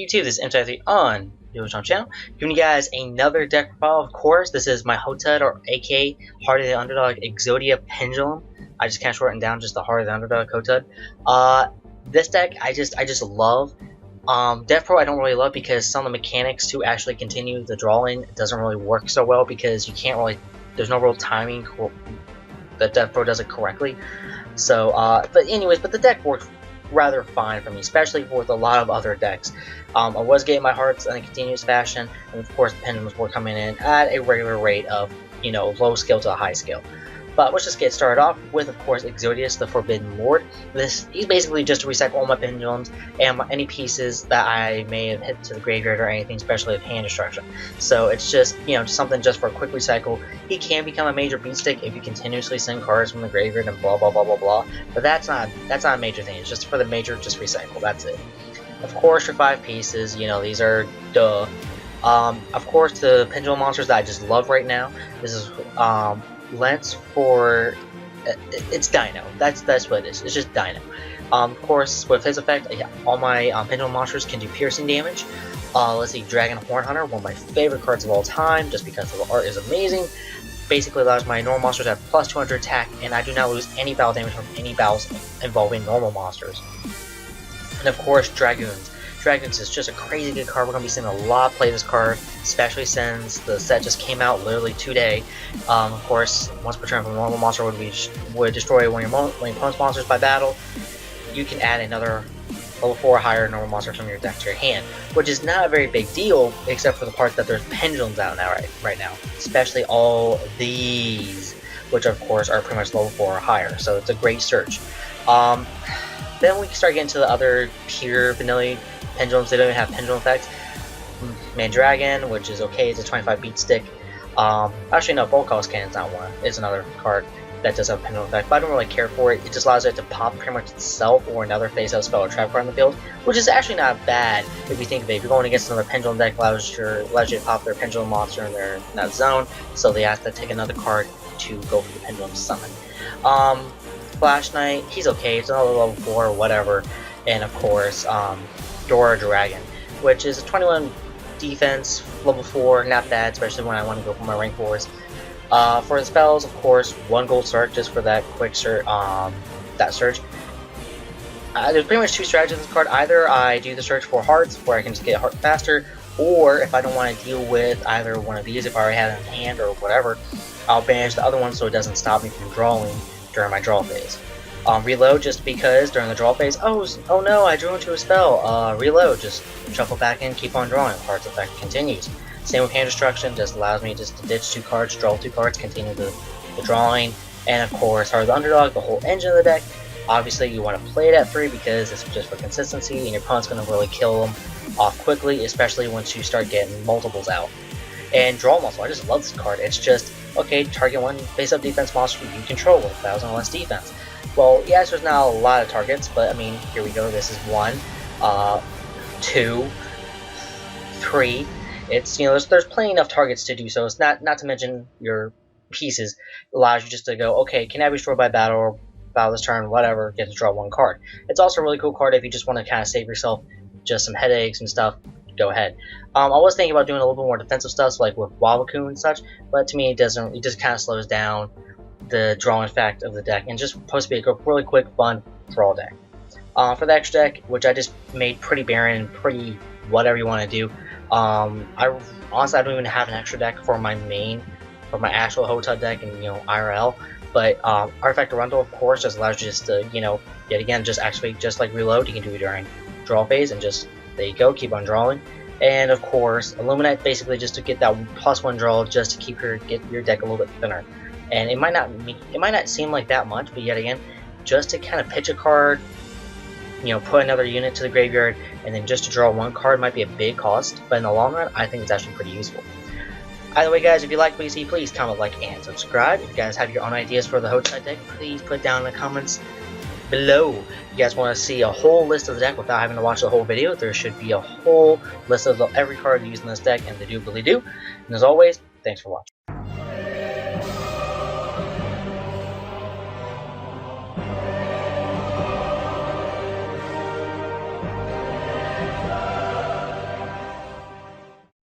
YouTube, this is M3 on the channel, giving you guys another deck profile. Of course, this is my HOTUD, or aka Heart of the Underdog Exodia Pendulum. I just kind of shortened down just the Heart of the Underdog HOTUD. This deck I just love. Death Pro I don't really love because some of the mechanics to actually continue the drawing doesn't really work so well, because you can't really, there's no real timing that Death Pro does it correctly. So but the deck works rather fine for me, especially with a lot of other decks. I was getting my hearts in a continuous fashion, and of course the pendulums were coming in at a regular rate of, you know, low skill to high skill. But let's just get started off with, of course, Exodius, the Forbidden Lord. He's basically just to recycle all my pendulums and any pieces that I may have hit to the graveyard or anything, especially of hand destruction. So it's just, you know, something just for a quick recycle. He can become a major beatstick if you continuously send cards from the graveyard and blah blah blah blah blah. But that's not a major thing. It's just for the major, just recycle. That's it. Of course, your 5 pieces. You know, these are duh. Of course, the pendulum monsters that I just love right now. This is Lance for it's Dino. That's what it is. It's just Dino. Of course, with his effect, all my pendulum monsters can do piercing damage. Let's see, Dragon Horn Hunter, one of my favorite cards of all time, just because the art is amazing. Basically allows my normal monsters to have plus 200 attack, and I do not lose any battle damage from any battles involving normal monsters. And of course, Dragoons. Dragoons is just a crazy good card. We're going to be seeing a lot play this card, especially since the set just came out literally today. Of course, once per turn from a normal monster would destroy one of your opponent's monsters by battle, you can add another level 4 or higher normal monster from your deck to your hand, which is not a very big deal, except for the part that there's pendulums out now right now, especially all these, which of course are pretty much level 4 or higher, so it's a great search. Then we can start getting to the other pure vanilla pendulums. They don't even have pendulum effects. Mandragon, which is okay, it's a 25 beat stick. Actually no, Volcos Cannon's not one. It's another card that does have a pendulum effect, but I don't really care for it. It just allows it to pop pretty much itself or another face-out spell or trap card on the field, which is actually not bad if you think of it. If you're going against another pendulum deck, allows you to pop their pendulum monster in their that zone, so they have to take another card to go for the pendulum summon. Flash Knight, he's okay, it's another level 4 or whatever. And of course, Dora Dragon, which is a 21 defense, level 4, not bad, especially when I want to go for my rank 4s. For the spells, of course, 1 gold search just for that quick search. There's pretty much 2 strategies in this card. Either I do the search for hearts, where I can just get a heart faster, or if I don't want to deal with either one of these, if I already have it in hand or whatever, I'll banish the other one so it doesn't stop me from drawing during my draw phase. Reload, just because during the draw phase, oh no, I drew into a spell. Reload, just shuffle back in, keep on drawing. Heart's effect continues. Same with hand destruction, just allows me just to ditch 2 cards, draw 2 cards, continue the drawing. And of course, Heart of the Underdog, the whole engine of the deck. Obviously, you want to play it at 3 because it's just for consistency, and your opponent's going to really kill them off quickly, especially once you start getting multiples out. And Draw Muscle, I just love this card. It's just, okay, target 1 face-up defense monster you control with 1,000 or less defense. Well, yes, there's not a lot of targets, but I mean, here we go. This is 1, 2, 3. It's, you know, there's plenty enough targets to do so. It's not to mention your pieces. It allows you just to go, okay, can I be destroyed by battle or battle this turn, whatever, get to draw 1 card. It's also a really cool card if you just want to kind of save yourself just some headaches and stuff. Go ahead. I was thinking about doing a little bit more defensive stuff, so like with Wawaku and such, but to me it doesn't. It just kind of slows down the drawing effect of the deck, and just supposed to be a really quick, fun draw deck. For the extra deck, which I just made pretty barren, pretty whatever you want to do. I honestly, I don't even have an extra deck for my actual HOTUD deck and, you know, IRL. But Artifact Arundel, of course, just allows you just to, you know, yet again, just like Reload, you can do it during draw phase, and just there you go, keep on drawing. And of course, Illuminate, basically just to get that +1 draw, just to get your deck a little bit thinner. And it might not seem like that much, but yet again, just to kind of pitch a card, you know, put another unit to the graveyard, and then just to draw 1 card might be a big cost, but in the long run, I think it's actually pretty useful. Either way, guys, if you like what you see, please comment, like, and subscribe. If you guys have your own ideas for the HOTUD deck, please put it down in the comments below. If you guys want to see a whole list of the deck without having to watch the whole video, there should be a whole list of every card used in this deck, and they do really do. And as always, thanks for watching.